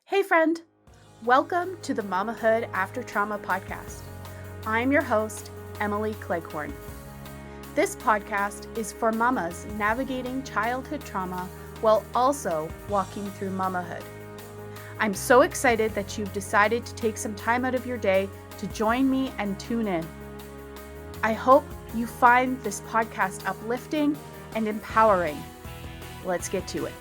Hey friend, welcome to the Mamahood After Trauma podcast. I'm your host, Emily Cleghorn. This podcast is for mamas navigating childhood trauma while also walking through mamahood. I'm so excited that you've decided to take some time out of your day to join me and tune in. I hope you find this podcast uplifting and empowering. Let's get to it.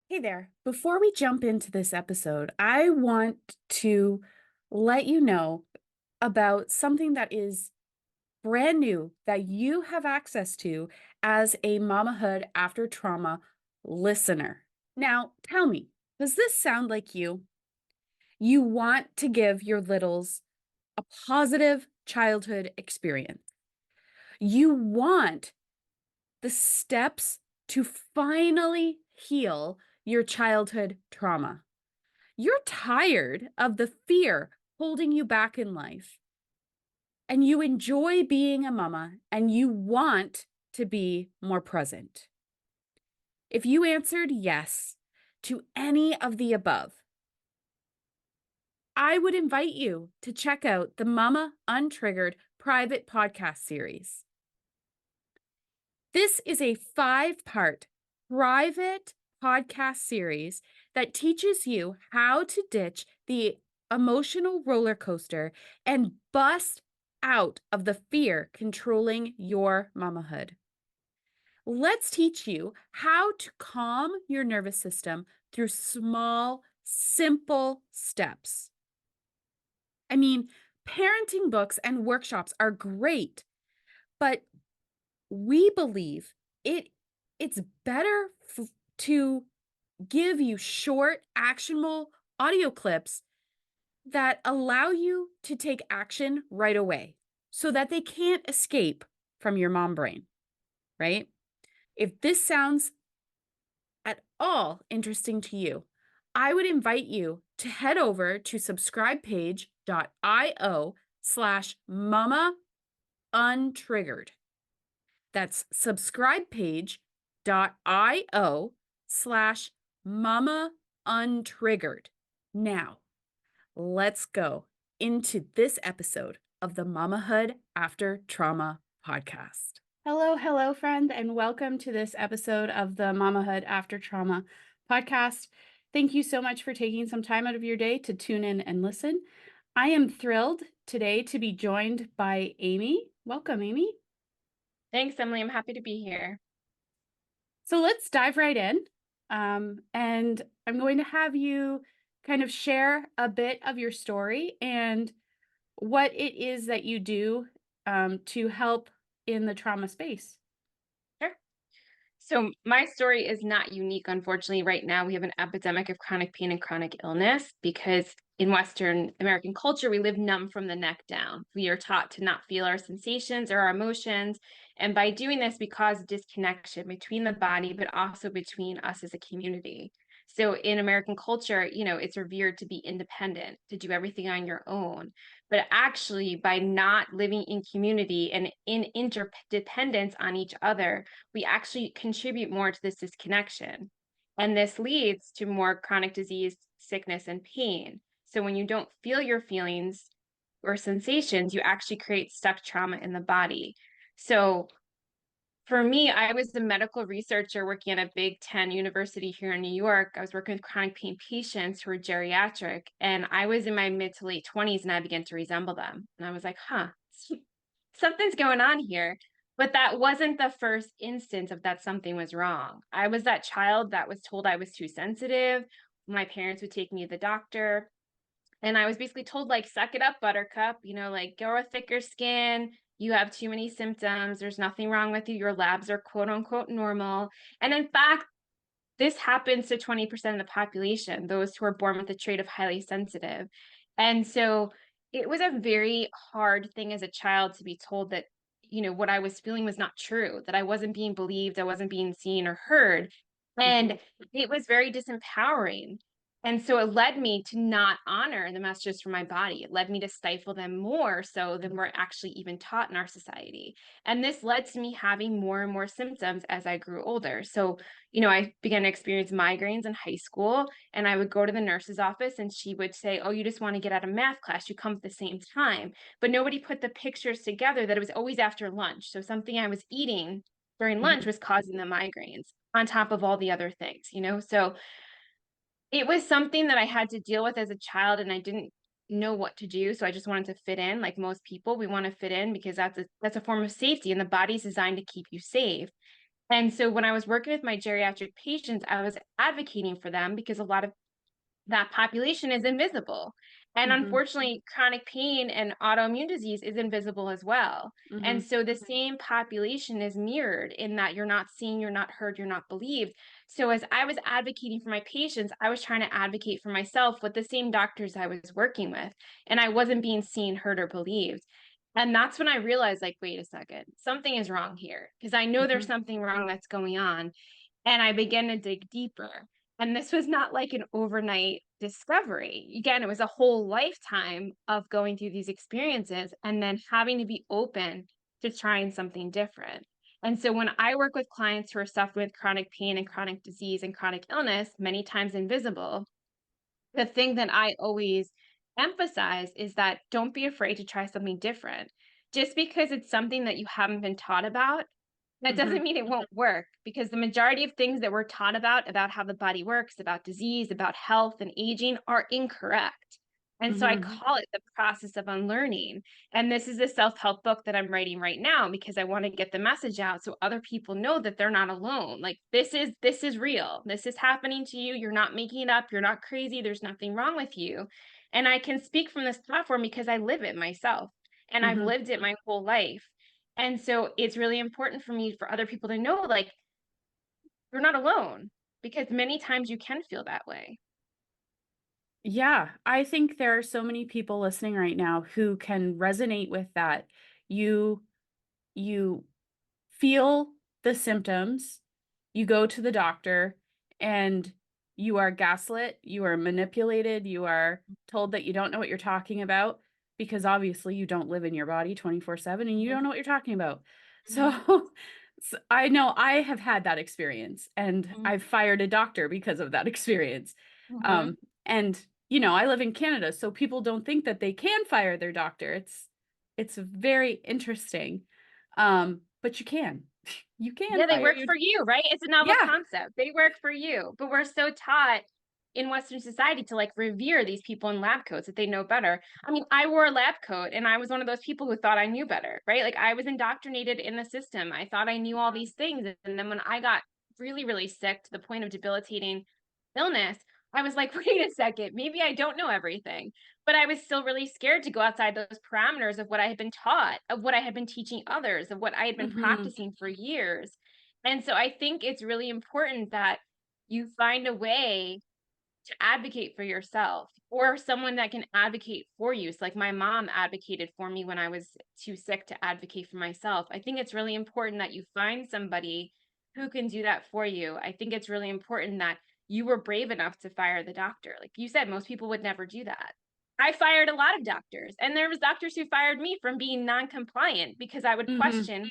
Hey there. Before we jump into this episode, I want to let you know about something that is brand new that you have access to as a Mamahood After Trauma listener. Now, tell me, does this sound like you? You want to give your littles a positive childhood experience. You want the steps to finally heal your childhood trauma. You're tired of the fear holding you back in life, and you enjoy being a mama, and you want to be more present. If you answered yes to any of the above, I would invite you to check out the Mama Untriggered private podcast series. This is a 5-part private podcast series that teaches you how to ditch the emotional roller coaster and bust out of the fear controlling your mamahood. Let's teach you how to calm your nervous system through small, simple steps. I mean, parenting books and workshops are great, but we believe it's better to give you short, actionable audio clips that allow you to take action right away so that they can't escape from your mom brain, right? If this sounds at all interesting to you, I would invite you to head over to subscribepage.io/Mama Untriggered. That's subscribepage.io/Mama Untriggered. Now, let's go into this episode of the Mamahood After Trauma podcast. Hello, friend, and welcome to this episode of the Mamahood After Trauma podcast. Thank you so much for taking some time out of your day to tune in and listen. I am thrilled today to be joined by Amy. Welcome, Amy. Thanks, Emily. I'm happy to be here. So let's dive right in. And I'm going to have you kind of share a bit of your story and what it is that you do to help in the trauma space. Sure. So my story is not unique. Unfortunately, right now we have an epidemic of chronic pain and chronic illness because in Western American culture, we live numb from the neck down. We are taught to not feel our sensations or our emotions. And by doing this, we cause disconnection between the body, but also between us as a community. So in American culture, it's revered to be independent, to do everything on your own. But actually, by not living in community and in interdependence on each other, we actually contribute more to this disconnection. And this leads to more chronic disease, sickness, and pain. So when you don't feel your feelings or sensations, you actually create stuck trauma in the body. So for me, I was a medical researcher working at a Big 10 university here in New York. I was working with chronic pain patients who were geriatric, and I was in my mid to late 20s and I began to resemble them. And I was like, something's going on here. But that wasn't the first instance of that something was wrong. I was that child that was told I was too sensitive. My parents would take me to the doctor. And I was basically told, like, suck it up, buttercup, like, grow a thicker skin. You have too many symptoms. There's nothing wrong with you. Your labs are quote unquote normal. And in fact, this happens to 20% of the population, those who are born with the trait of highly sensitive. And so it was a very hard thing as a child to be told that, what I was feeling was not true, that I wasn't being believed, I wasn't being seen or heard. And it was very disempowering. And so it led me to not honor the messages from my body. It led me to stifle them more so than we're actually even taught in our society. And this led to me having more and more symptoms as I grew older. So, I began to experience migraines in high school, and I would go to the nurse's office and she would say, "Oh, you just want to get out of math class. You come at the same time." But nobody put the pictures together that it was always after lunch. So something I was eating during lunch Mhm. was causing the migraines on top of all the other things. So it was something that I had to deal with as a child, and I didn't know what to do, so I just wanted to fit in like most people. We wanna fit in because that's a form of safety, and the body's designed to keep you safe. And so when I was working with my geriatric patients, I was advocating for them because a lot of that population is invisible. And Mhm. unfortunately, chronic pain and autoimmune disease is invisible as well. And Mhm. so the same population is mirrored in that you're not seen, you're not heard, you're not believed. So as I was advocating for my patients, I was trying to advocate for myself with the same doctors I was working with. And I wasn't being seen, heard, or believed. And that's when I realized, like, wait a second, something is wrong here because I know there's Mhm. something wrong that's going on. And I began to dig deeper. And this was not like an overnight discovery. Again, it was a whole lifetime of going through these experiences and then having to be open to trying something different. And so when I work with clients who are suffering with chronic pain and chronic disease and chronic illness, many times invisible, the thing that I always emphasize is that don't be afraid to try something different. Just because it's something that you haven't been taught about, that doesn't Mhm. mean it won't work, because the majority of things that we're taught about how the body works, about disease, about health and aging are incorrect. And so I Mhm. call it the process of unlearning. And this is a self-help book that I'm writing right now because I want to get the message out so other people know that they're not alone. Like this is real. This is happening to you. You're not making it up. You're not crazy. There's nothing wrong with you. And I can speak from this platform because I live it myself and I've Mhm. lived it my whole life. And so it's really important for me for other people to know, like, you're not alone because many times you can feel that way. Yeah, I think there are so many people listening right now who can resonate with that. You you feel the symptoms, you go to the doctor, and you are gaslit, you are manipulated, you are told that you don't know what you're talking about because obviously you don't live in your body 24/7 and you Mhm, don't know what you're talking about. So, mhm, I know I have had that experience and mhm, I've fired a doctor because of that experience. mhm. Um, and I live in Canada, so people don't think that they can fire their doctor. It's very interesting. But you can. You can Yeah, they fire work your for you, right? It's a novel Yeah. concept. They work for you, but we're so taught in Western society to like revere these people in lab coats that they know better. I mean, I wore a lab coat and I was one of those people who thought I knew better, right? Like I was indoctrinated in the system. I thought I knew all these things. And then when I got really, really sick to the point of debilitating illness, I was like, wait a second, maybe I don't know everything. But I was still really scared to go outside those parameters of what I had been taught, of what I had been teaching others, of what I had been Mhm. practicing for years. And so I think it's really important that you find a way to advocate for yourself or someone that can advocate for you. So like my mom advocated for me when I was too sick to advocate for myself. I think it's really important that you find somebody who can do that for you. I think it's really important that you were brave enough to fire the doctor. Like you said, most people would never do that. I fired a lot of doctors, and there was doctors who fired me from being non-compliant because I would Mhm. question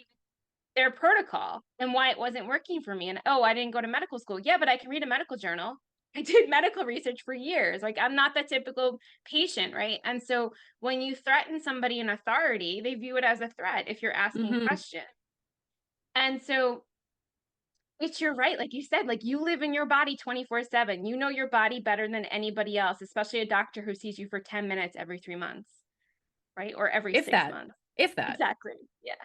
their protocol and why it wasn't working for me. And oh, I didn't go to medical school. Yeah, but I can read a medical journal. I did medical research for years. Like I'm not the typical patient, right? And so when you threaten somebody in authority, they view it as a threat if you're asking Mhm. questions. And so it's your right, like you said, like you live in your body 24/7. You know your body better than anybody else, especially a doctor who sees you for 10 minutes every 3 months, right? Or every If 6 that. months. If that. Exactly. Yeah.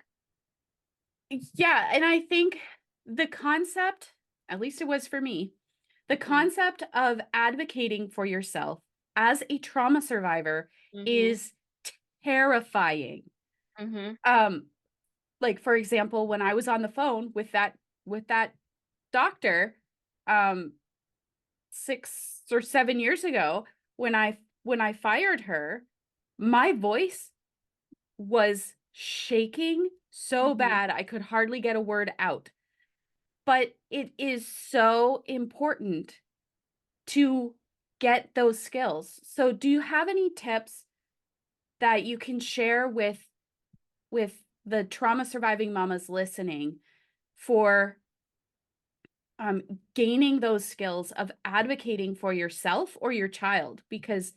Yeah, and I think the concept, at least it was for me, the Mm-hmm. concept of advocating for yourself as a trauma survivor Mm-hmm. is terrifying. Mm-hmm. Um, like, for example, when I was on the phone with that doctor, um, 6 or 7 years ago, when I fired her, my voice was shaking so Mm-hmm. bad I could hardly get a word out. But it is so important to get those skills. So do you have any tips that you can share with the trauma surviving mamas listening for um, gaining those skills of advocating for yourself or your child? Because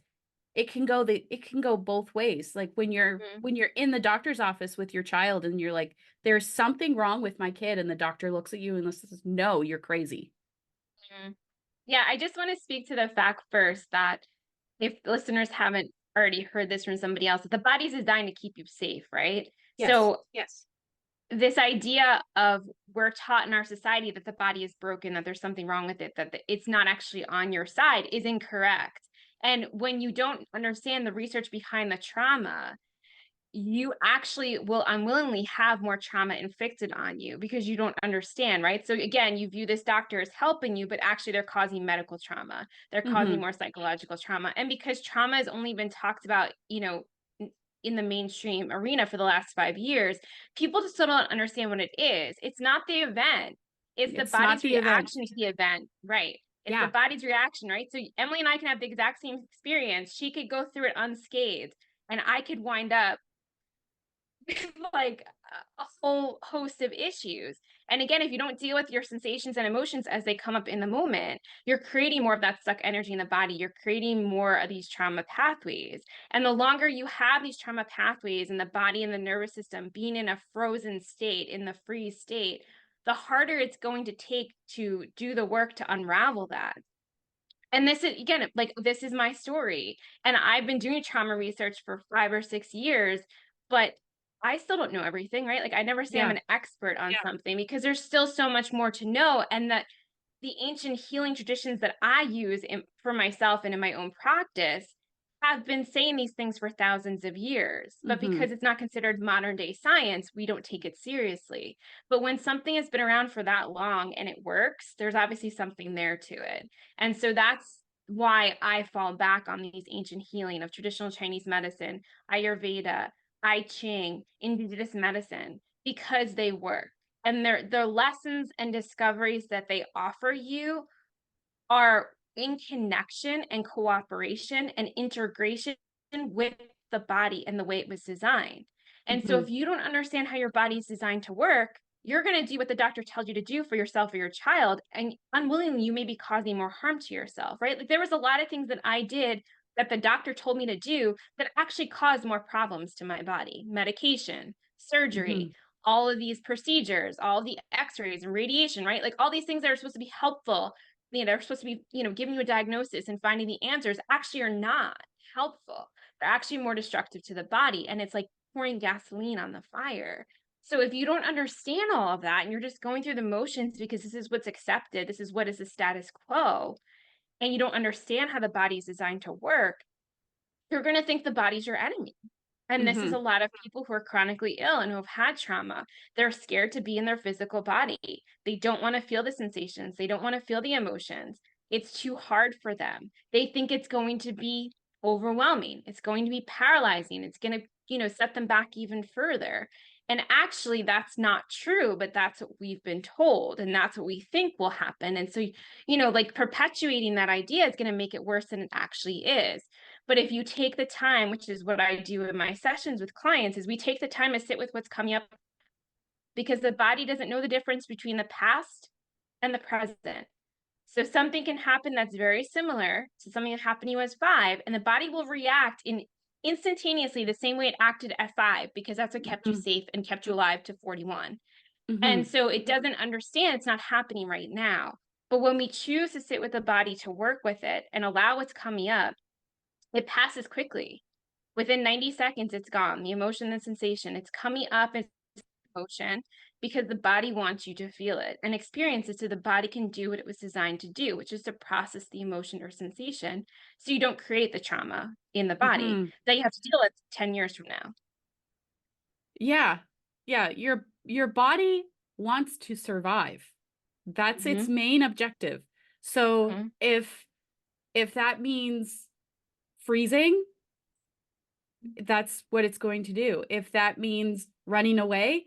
it can go both ways. Like Mhm, when you're in the doctor's office with your child and you're like, there's something wrong with my kid, and the doctor looks at you and says, no, you're crazy. mhm. Yeah, I just want to speak to the fact first that if listeners haven't already heard this from somebody else, that the body's designed to keep you safe, right? Yes. So this idea of we're taught in our society that the body is broken, that there's something wrong with it, that it's not actually on your side is incorrect. And when you don't understand the research behind the trauma, you actually will unwillingly have more trauma inflicted on you because you don't understand, right? So again, you view this doctor as helping you, but actually they're causing medical trauma. They're causing Mm-hmm. more psychological trauma. And because trauma has only been talked about, in the mainstream arena for the last 5 years, people just still don't understand what it is. It's not the event. It's the It's not body's the event. reaction to the event, right? It's the Yeah. body's reaction, right? So Emily and I can have the exact same experience. She could go through it unscathed, and I could wind up like a whole host of issues. And again, if you don't deal with your sensations and emotions as they come up in the moment, you're creating more of that stuck energy in the body. You're creating more of these trauma pathways. And the longer you have these trauma pathways in the body and the nervous system being in a frozen state, in the freeze state, the harder it's going to take to do the work to unravel that. And this is, again, like, this is my story. And I've been doing trauma research for 5 or 6 years, but I still don't know everything, right? Like, I never say I'm Yeah. an expert on something because there's still so much more to know. And that the ancient healing traditions that I use for myself and in my own practice have been saying these things for thousands of years. But Mm-hmm. because it's not considered modern day science, we don't take it seriously. But when something has been around for that long and it works, there's obviously something there to it. And so that's why I fall back on these ancient healing of traditional Chinese medicine, Ayurveda, I Ching, indigenous medicine, because they work. And their lessons and discoveries that they offer you are in connection and cooperation and integration with the body and the way it was designed. And so Mm-hmm. if you don't understand how your body is designed to work, you're going to do what the doctor tells you to do for yourself or your child, and unwillingly you may be causing more harm to yourself, right? Like, there was a lot of things that I did that the doctor told me to do that actually caused more problems to my body. Medication, Mm-hmm. surgery, all of these procedures, all the x-rays and radiation, right? Like, all these things that are supposed to be helpful, they're supposed to be, giving you a diagnosis and finding the answers, actually are not helpful. They're actually more destructive to the body. And it's like pouring gasoline on the fire. So if you don't understand all of that and you're just going through the motions because this is what's accepted, this is what is the status quo, and you don't understand how the body is designed to work, you're going to think the body's your enemy. And this is Mm-hmm. a lot of people who are chronically ill and who have had trauma. They're scared to be in their physical body. They don't want to feel the sensations. They don't want to feel the emotions. It's too hard for them. They think it's going to be overwhelming. It's going to be paralyzing. It's going to, set them back even further. And actually, that's not true, but that's what we've been told. And that's what we think will happen. And so, like, perpetuating that idea is going to make it worse than it actually is. But if you take the time, which is what I do in my sessions with clients, is we take the time to sit with what's coming up, because the body doesn't know the difference between the past and the present. So something can happen that's very similar to something that happened to you as 5, and the body will react in instantaneously the same way it acted at 5, because that's what kept you Mm-hmm. safe and kept you alive to 41. Mm-hmm. And so it doesn't understand it's not happening right now. But when we choose to sit with the body to work with it and allow what's coming up, it passes quickly. Within 90 seconds, it's gone. The emotion, the sensation, it's coming up as emotion because the body wants you to feel it and experience it so the body can do what it was designed to do, which is to process the emotion or sensation so you don't create the trauma in the body Mm-hmm. that you have to deal with 10 years from now. Yeah. Yeah. Your body wants to survive. That's its Hmm. main objective. So Hmm. if that means freezing, that's what it's going to do. If that means running away,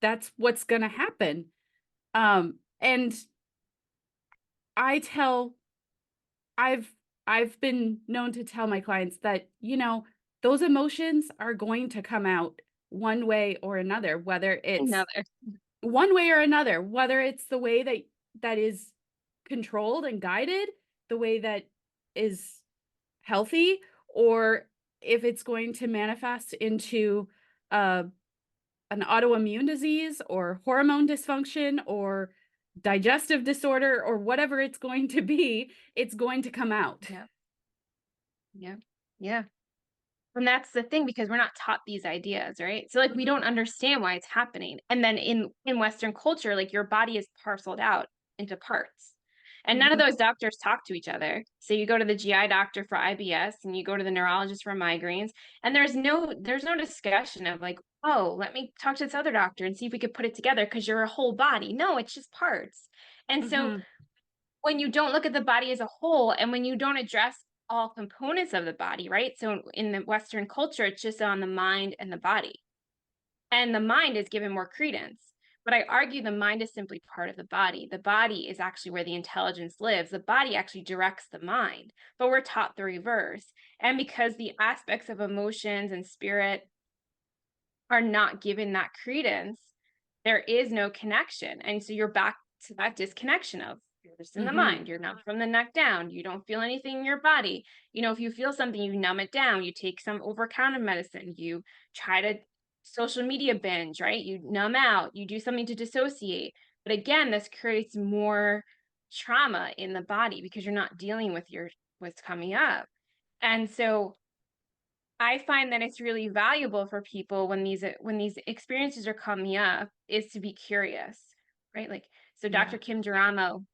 that's what's going to happen. And I tell I've I've been known to tell my clients that, those emotions are going to come out one way or another, whether it's Another. one way or another, whether it's the way that is controlled and guided, the way that is healthy, or if it's going to manifest into uh, an autoimmune disease or hormone dysfunction or digestive disorder or whatever it's going to be, it's going to come out. Yeah. Yeah. Yeah. And that's the thing because we're not taught these ideas, right? So like we don't understand why it's happening. And then in Western culture, like your body is parceled out into parts. And none of Mhm, those doctors talk to each other. So you go to the GI doctor for IBS and you go to the neurologist for migraines, and there's no discussion of like, oh, let me talk to this other doctor and see if we could put it together because you're a whole body. No, it's just parts. And so mhm, when you don't look at the body as a whole and when you don't address all components of the body, right? So in the Western culture, it's just on the mind and the body. And the mind is given more credence. But I argue the mind is simply part of the body. The body is actually where the intelligence lives. The body actually directs the mind, but we're taught the reverse. And because the aspects of emotions and spirit are not given that credence, there is no connection. And so you're back to that disconnection of you're just in the mhm, mind, you're numb from the neck down, you don't feel anything in your body. If you feel something, you numb it down, you take some over-counter medicine, you try to social media binge, right? You numb out, you do something to dissociate. But again, this creates more trauma in the body because you're not dealing with what's coming up. And so I find that it's really valuable for people when these experiences are coming up is to be curious, right? Like, so yeah, Dr. Kim Duramo,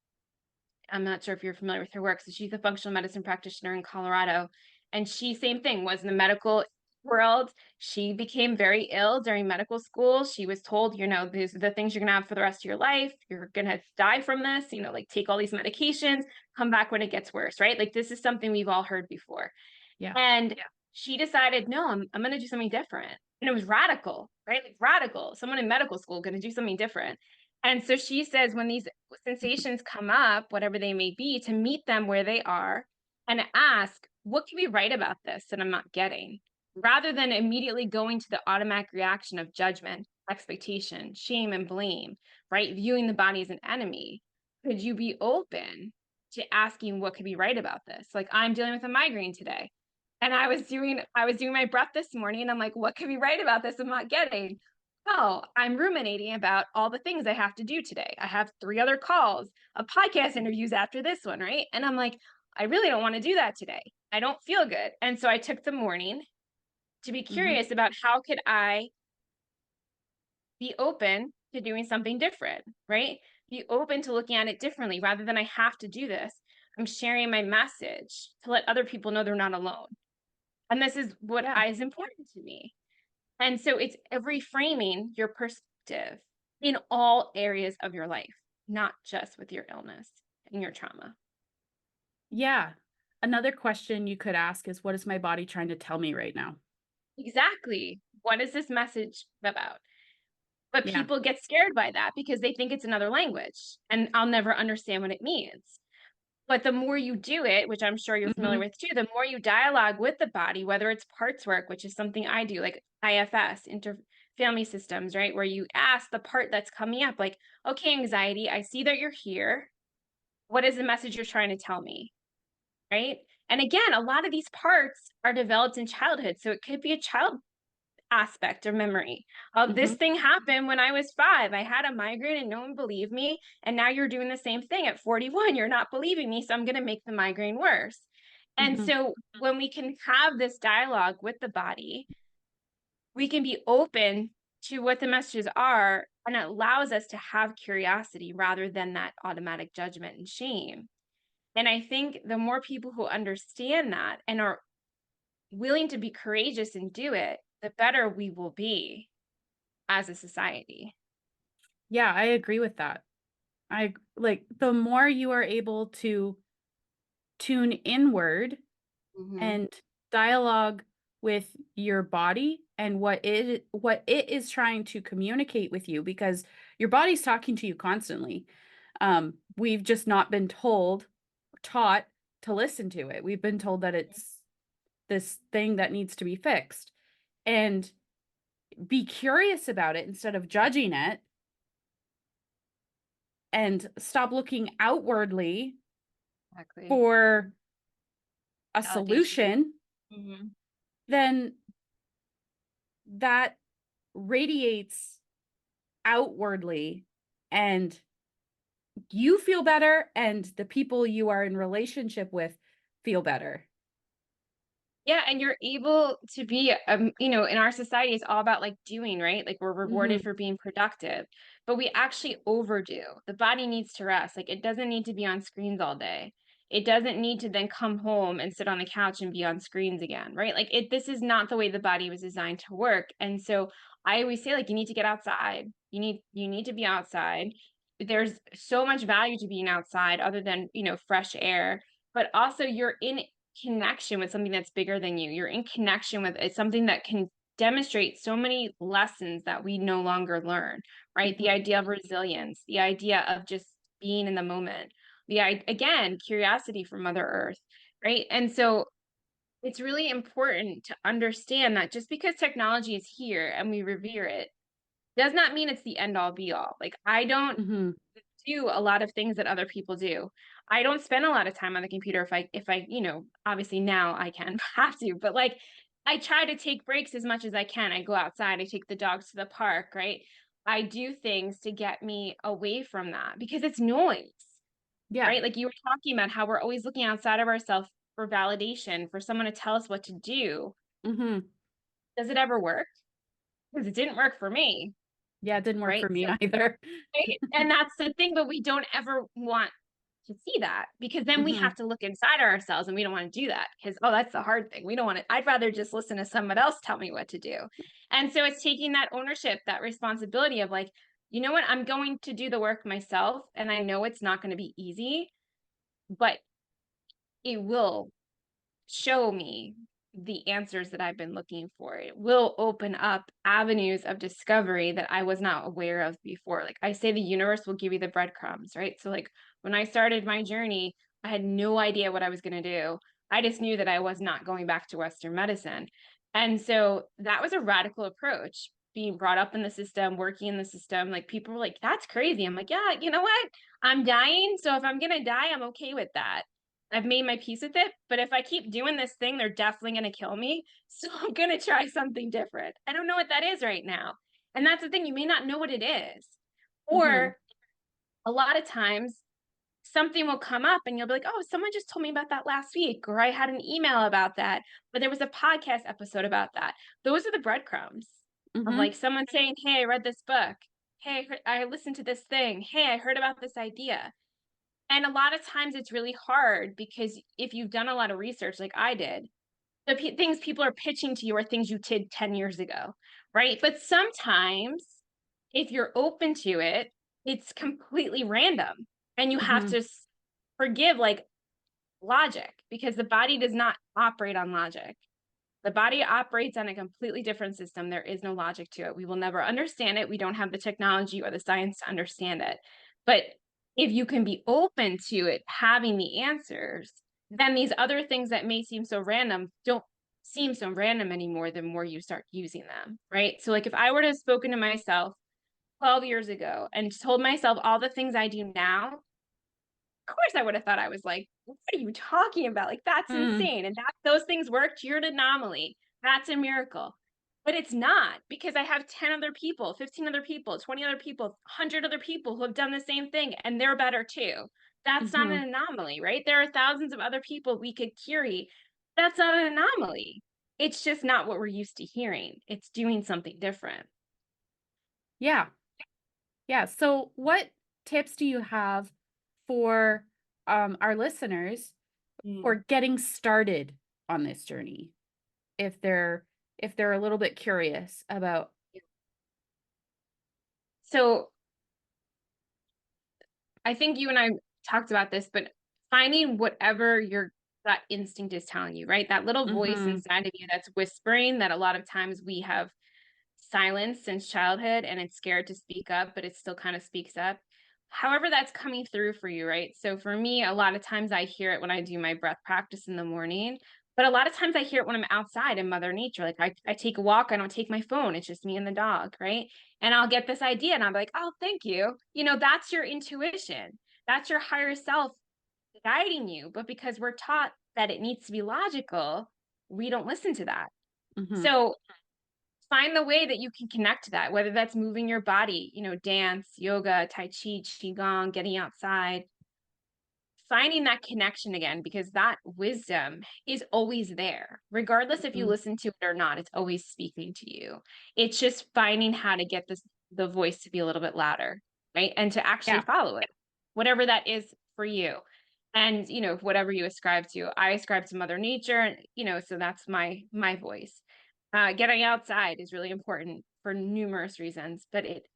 I'm not sure if you're familiar with her work. So she's a functional medicine practitioner in Colorado, and she same thing was in the medical world. She became very ill during medical school. She was told, these are the things you're gonna have for the rest of your life. You're gonna die from this. Like take all these medications, come back when it gets worse, right? Like this is something we've all heard before. yeah, And she decided, no, I'm going to do something different. And it was radical, right? Like radical. Someone in medical school going to do something different. And so she says, when these sensations come up, whatever they may be, to meet them where they are and ask, what can we write about this that I'm not getting? Rather than immediately going to the automatic reaction of judgment, expectation, shame, and blame, right? Viewing the body as an enemy. Could you be open to asking what could be right about this? Like, I'm dealing with a migraine today. And I was doing my breath this morning and I'm like, what can we write about this I'm not getting? Oh, I'm ruminating about all the things I have to do today. I have 3 other calls, a podcast interviews after this one, right? And I'm like, I really don't want to do that today. I don't feel good. And so I took the morning to be mhm, curious about how could I be open to doing something different, right? Be open to looking at it differently rather than I have to do this. I'm sharing my message to let other people know they're not alone. And this is what yeah. is important to me. And so it's reframing your perspective in all areas of your life, not just with your illness and your trauma. Yeah. Another question you could ask is, what is my body trying to tell me right now? Exactly. What is this message about? But Yeah. people get scared by that because they think it's another language and I'll never understand what it means. But the more you do it, which I'm sure you're familiar Mhm, with too, the more you dialogue with the body, whether it's parts work, which is something I do, like IFS, interfamily systems, right? Where you ask the part that's coming up, like, okay, anxiety, I see that you're here. What is the message you're trying to tell me? Right. And again, a lot of these parts are developed in childhood. So it could be a child aspect or memory of this mhm, thing happened when I was 5. I had a migraine and no one believed me. And now you're doing the same thing at 41. You're not believing me. So I'm going to make the migraine worse. And mhm. so when we can have this dialogue with the body, we can be open to what the messages are. And it allows us to have curiosity rather than that automatic judgment and shame. And I think the more people who understand that and are willing to be courageous and do it, the better we will be as a society. Yeah, I agree with that. Like, the more you are able to tune inward Mhm. and dialogue with your body and what it is trying to communicate with you, because your body's talking to you constantly. We've just not been taught to listen to it. We've been told that it's this thing that needs to be fixed. And be curious about it instead of judging it, and stop looking outwardly Exactly. for a Validation. solution, Mhm. then that radiates outwardly, and you feel better and the people you are in relationship with feel better. Yeah, and you're able to be, in our society, it's all about like doing, right? Like we're rewarded Hmm. for being productive, but we actually overdo. The body needs to rest. Like it doesn't need to be on screens all day. It doesn't need to then come home and sit on the couch and be on screens again, right? Like this is not the way the body was designed to work. And so I always say, like, you need to get outside. You need to be outside. There's so much value to being outside other than, fresh air, but also you're in connection with something that's bigger than you. You're in connection with it's something that can demonstrate so many lessons that we no longer learn, right? The Hmm. idea of resilience, the idea of just being in the moment, again, curiosity for Mother Earth, right? And so it's really important to understand that just because technology is here and we revere it does not mean it's the end all be all. Like I don't Hmm. do a lot of things that other people do. I don't spend a lot of time on the computer if I, obviously now I can have to, but like I try to take breaks as much as I can. I go outside, I take the dogs to the park, right? I do things to get me away from that because it's noise, Yeah. right? Like you were talking about how we're always looking outside of ourselves for validation, for someone to tell us what to do. Hmm. Does it ever work? Because it didn't work for me, Yeah, it didn't work right? for me So, either. right? And that's the thing, but we don't ever want to see that because then we Hmm. have to look inside ourselves and we don't want to do that because that's the hard thing. We don't want to, I'd rather just listen to someone else tell me what to do. And so it's taking that ownership, that responsibility of like, you know what, I'm going to do the work myself and I know it's not going to be easy, but it will show me the answers that I've been looking for. It will open up avenues of discovery that I was not aware of before. Like I say, the universe will give you the breadcrumbs, right? So, like when I started my journey, I had no idea what I was going to do. I just knew that I was not going back to Western medicine. And so that was a radical approach. Being brought up in the system, working in the system, like people were like, that's crazy. I'm like, yeah, you know what? I'm dying. So if I'm going to die, I'm okay with that. I've made my peace with it, but if I keep doing this thing, they're definitely going to kill me. So I'm going to try something different. I don't know what that is right now. And that's the thing, you may not know what it is. Hmm. Or a lot of times something will come up and you'll be like, oh, someone just told me about that last week, or I had an email about that, but there was a podcast episode about that. Those are the breadcrumbs of Hmm. like someone saying, hey, I read this book. Hey, I listened to this thing. Hey, I heard about this idea. And a lot of times it's really hard because if you've done a lot of research like I did, the things people are pitching to you are things you did 10 years ago, right? But sometimes if you're open to it, it's completely random and you have Hmm. to forgive like logic because the body does not operate on logic. The body operates on a completely different system. There is no logic to it. We will never understand it. We don't have the technology or the science to understand it. But if you can be open to it having the answers, then these other things that may seem so random don't seem so random anymore the more you start using them, right? So, like, if I were to have spoken to myself 12 years ago and told myself all the things I do now, of course I would have thought I was like, what are you talking about? Like, that's Hmm. insane. And that those things worked. You're an anomaly. That's a miracle. But it's not because I have 10 other people, 15 other people, 20 other people, 100 other people who have done the same thing and they're better too. That's not Hmm. an anomaly, right? There are thousands of other people we could query. That's not an anomaly. It's just not what we're used to hearing. It's doing something different. Yeah. Yeah. So, what tips do you have for our listeners Mm. for getting started on this journey, if they're a little bit curious about? So I think you and I talked about this, but finding whatever your gut instinct is telling you, right? That little voice Hmm. inside of you that's whispering that a lot of times we have silenced since childhood and it's scared to speak up, but it still kind of speaks up. however that's coming through for you, right? So for me, a lot of times I hear it when I do my breath practice in the morning, but a lot of times I hear it when I'm outside in Mother Nature. Like I take a walk, I don't take my phone, it's just me and the dog, right? And I'll get this idea and I'm like, oh, thank you. That's your intuition. That's your higher self guiding you. But because we're taught that it needs to be logical, we don't listen to that. Mhm. So find the way that you can connect to that, whether that's moving your body, dance, yoga, tai chi, qigong, getting outside, finding that connection again, because that wisdom is always there. Regardless if you Mhm. listen to it or not, it's always speaking to you. It's just finding how to get the voice to be a little bit louder, right? And to actually Yeah. follow it, whatever that is for you. And whatever you ascribe to. I ascribe to Mother Nature, and so that's my voice. Getting outside is really important for numerous reasons, but it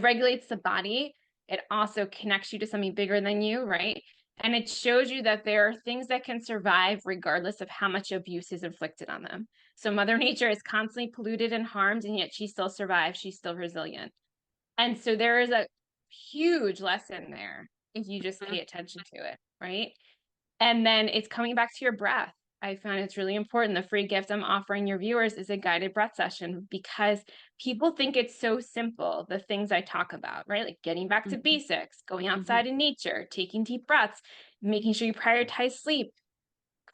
regulates the body. It also connects you to something bigger than you, right? And it shows you that there are things that can survive regardless of how much abuse is inflicted on them. So Mother Nature is constantly polluted and harmed, and yet she still survives. She's still resilient. And so there is a huge lesson there if you just Mhm. pay attention to it, right? And then it's coming back to your breath. I find it's really important. The free gift I'm offering your viewers is a guided breath session because people think it's so simple, the things I talk about, right? Like getting back to Mhm. basics, going Mhm. outside in nature, taking deep breaths, making sure you prioritize sleep,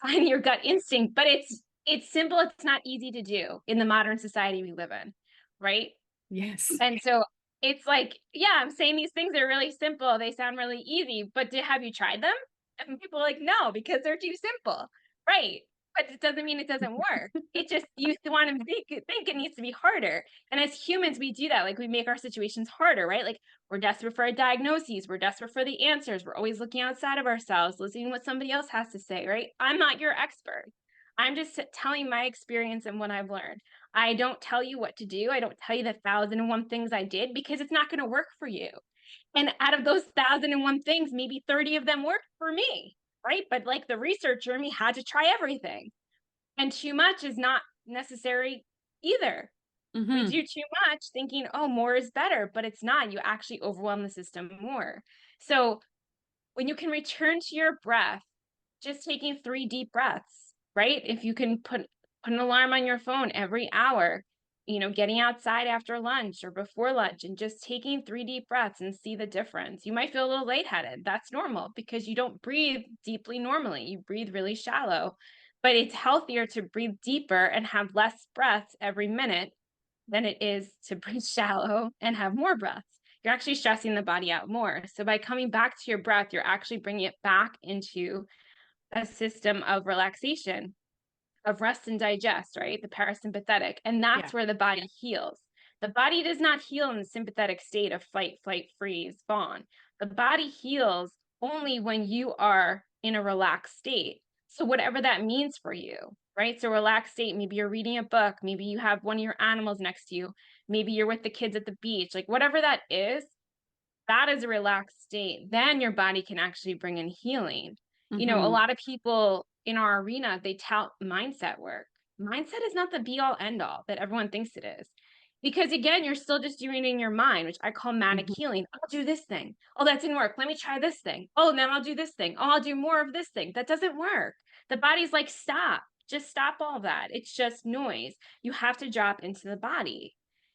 finding your gut instinct. But it's simple, it's not easy to do in the modern society we live in, right? Yes. And so it's like, yeah, I'm saying these things are really simple. They sound really easy, but have you tried them? And people are like, no, because they're too simple. Right. But it doesn't mean it doesn't work. It just, you want to think it needs to be harder. And as humans, we do that. Like we make our situations harder, right? Like we're desperate for our diagnoses. We're desperate for the answers. We're always looking outside of ourselves, listening to what somebody else has to say, right? I'm not your expert. I'm just telling my experience and what I've learned. I don't tell you what to do. I don't tell you the 1,001 things I did because it's not going to work for you. And out of those 1,001 things, maybe 30 of them worked for me, right? But like the researcher in me had to try everything. And too much is not necessary either. We Mhm. do too much thinking, oh, more is better, but it's not. You actually overwhelm the system more. So when you can return to your breath, just taking 3 deep breaths, right? If you can put an alarm on your phone every hour, getting outside after lunch or before lunch and just taking 3 deep breaths and see the difference. You might feel a little lightheaded. That's normal because you don't breathe deeply normally. You breathe really shallow. But it's healthier to breathe deeper and have less breaths every minute than it is to breathe shallow and have more breaths. You're actually stressing the body out more. So by coming back to your breath, you're actually bringing it back into a system of relaxation, of rest and digest, right? The parasympathetic. And Yeah. that's where the body heals. The body does not heal in the sympathetic state of fight, flight, freeze, fawn. The body heals only when you are in a relaxed state. So, whatever that means for you, right? So, relaxed state, maybe you're reading a book, maybe you have one of your animals next to you, maybe you're with the kids at the beach, like whatever that is a relaxed state. Then your body can actually bring in healing. A Mhm. lot of people in our arena, they tout mindset work. Mindset is not the be all end all that everyone thinks it is. Because again, you're still just doing it in your mind, which I call manic Mhm. healing. I'll do this thing. Oh, that didn't work. Let me try this thing. Oh, then I'll do this thing. Oh, I'll do more of this thing. That doesn't work. The body's like, stop. Just stop all that. It's just noise. You have to drop into the body.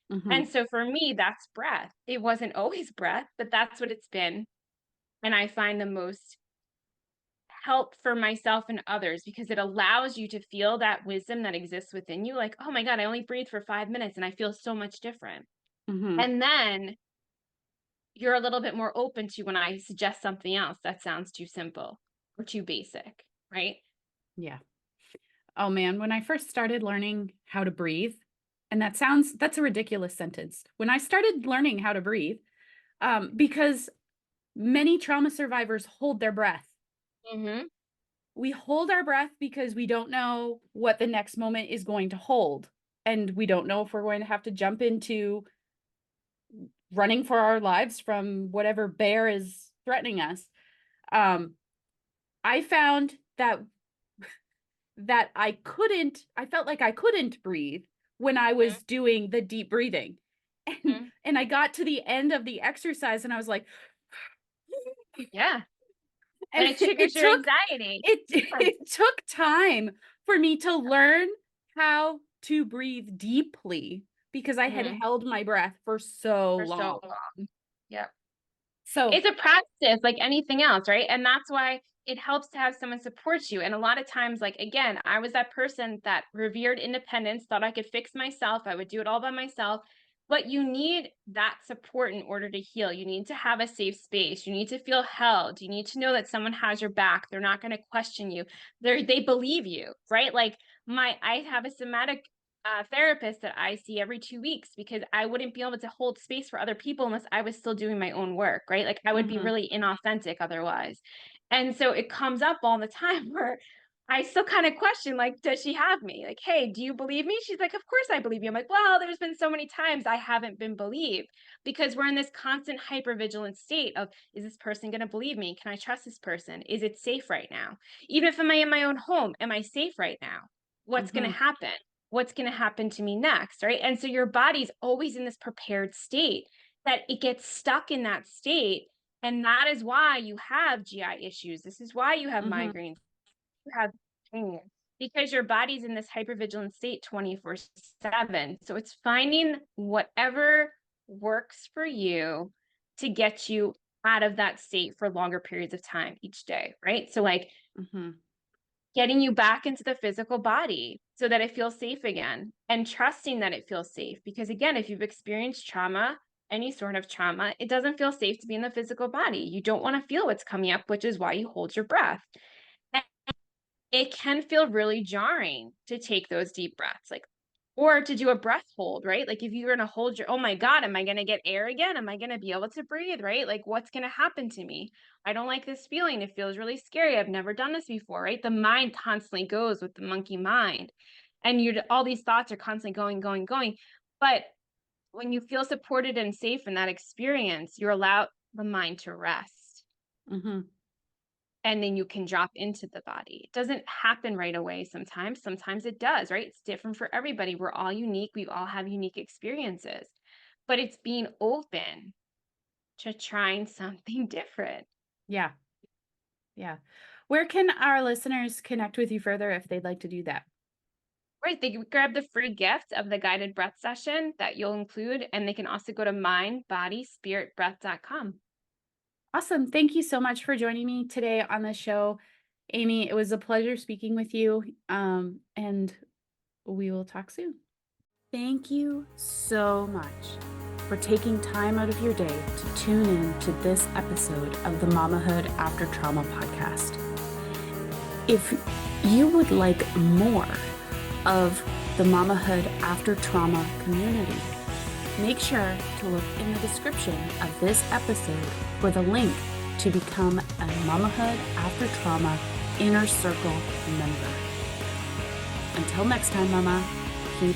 And Mhm. so for me, that's breath. It wasn't always breath, but that's what it's been. And I find the most help for myself and others because it allows you to feel that wisdom that exists within you. Like, oh my God, I only breathe for 5 minutes and I feel so much different. Mhm. And then you're a little bit more open to when I suggest something else that sounds too simple or too basic, right? Yeah. Oh man, when I first started learning how to breathe, and that's a ridiculous sentence. When I started learning how to breathe, because many trauma survivors hold their breath. Mm-hmm. We hold our breath because we don't know what the next moment is going to hold. And we don't know if we're going to have to jump into running for our lives from whatever bear is threatening us. Um, I found that I felt like I couldn't breathe when I was doing the deep breathing. And Mm-hmm. and I got to the end of the exercise and I was like, Yeah. And And it triggers your anxiety. it took time for me to learn how to breathe deeply because I had Mhm. held my breath for so For long. so long. Yep. So, It's a practice like anything else, right? And that's why it helps to have someone support you. And a lot of times, like, again, I was that person that revered independence, thought I could fix myself, I would do it all by myself. But you need that support in order to heal. You need to have a safe space. You need to feel held. You need to know that someone has your back. They're not going to question you. They believe you, right? Like I have a somatic therapist that I see every 2 weeks because I wouldn't be able to hold space for other people unless I was still doing my own work, right? Like I would be mhm, really inauthentic otherwise. And so it comes up all the time where I still kind of question, like, does she have me? Like, hey, do you believe me? She's like, of course I believe you. I'm like, well, there's been so many times I haven't been believed because we're in this constant hypervigilant state of, is this person going to believe me? Can I trust this person? Is it safe right now? Even if I'm in my own home, am I safe right now? What's going to mhm, happen? What's going to happen to me next, right? And so your body's always in this prepared state that it gets stuck in that state. And that is why you have GI issues. This is why you have mhm, migraines. You have pain because your body's in this hypervigilant state 24/7. So it's finding whatever works for you to get you out of that state for longer periods of time each day, right? So like mhm, getting you back into the physical body so that it feels safe again and trusting that it feels safe. Because again, if you've experienced trauma, any sort of trauma, it doesn't feel safe to be in the physical body. You don't want to feel what's coming up, which is why you hold your breath. And it can feel really jarring to take those deep breaths, like, or to do a breath hold, right? Like if you're going to hold your, oh my God, am I going to get air again? Am I going to be able to breathe, right? Like what's going to happen to me? I don't like this feeling. It feels really scary. I've never done this before, right? The mind constantly goes with the monkey mind. And all these thoughts are constantly going, going, going. But when you feel supported and safe in that experience, you're allowed the mind to rest mhm, and then you can drop into the body. It doesn't happen right away sometimes. Sometimes it does, right? It's different for everybody. We're all unique. We all have unique experiences. But it's being open to trying something different. yeah, yeah. Where can our listeners connect with you further if they'd like to do that? Right. They can grab the free gift of the guided breath session that you'll include, and they can also go to mindbodyspiritbreath.com. Awesome. Thank you so much for joining me today on the show, Amy. It was a pleasure speaking with you. And we will talk soon. Thank you so much for taking time out of your day to tune in to this episode of the Mamahood After Trauma podcast. If you would like more of the Mamahood After Trauma community, make sure to look in the description of this episode for the link to become a Mamahood After Trauma Inner Circle member. Until next time, Mama, keep